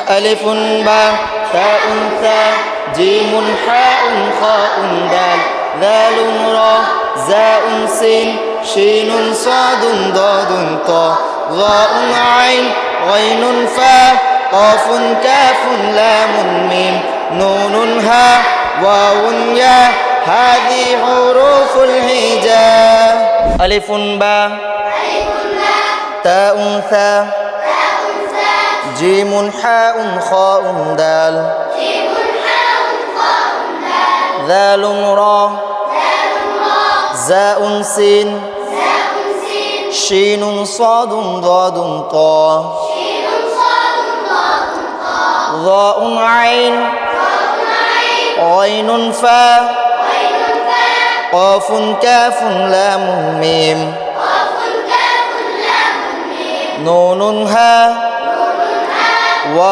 ألف باء تاء ثاء جيم حاء خاء دال ذال راء زاء سين شين صاد ضاد طاء ظاء عين غين فاء قاف كاف لام ميم نون هاء واو ياء هذه حروف الهجاء ألف باء تاء ثاء جيم حاء خاء دال ذال راء زاء سين شين صاد ضاد طاء ظاء عين غين فاء قاف كاف لام ميم نون هاء واو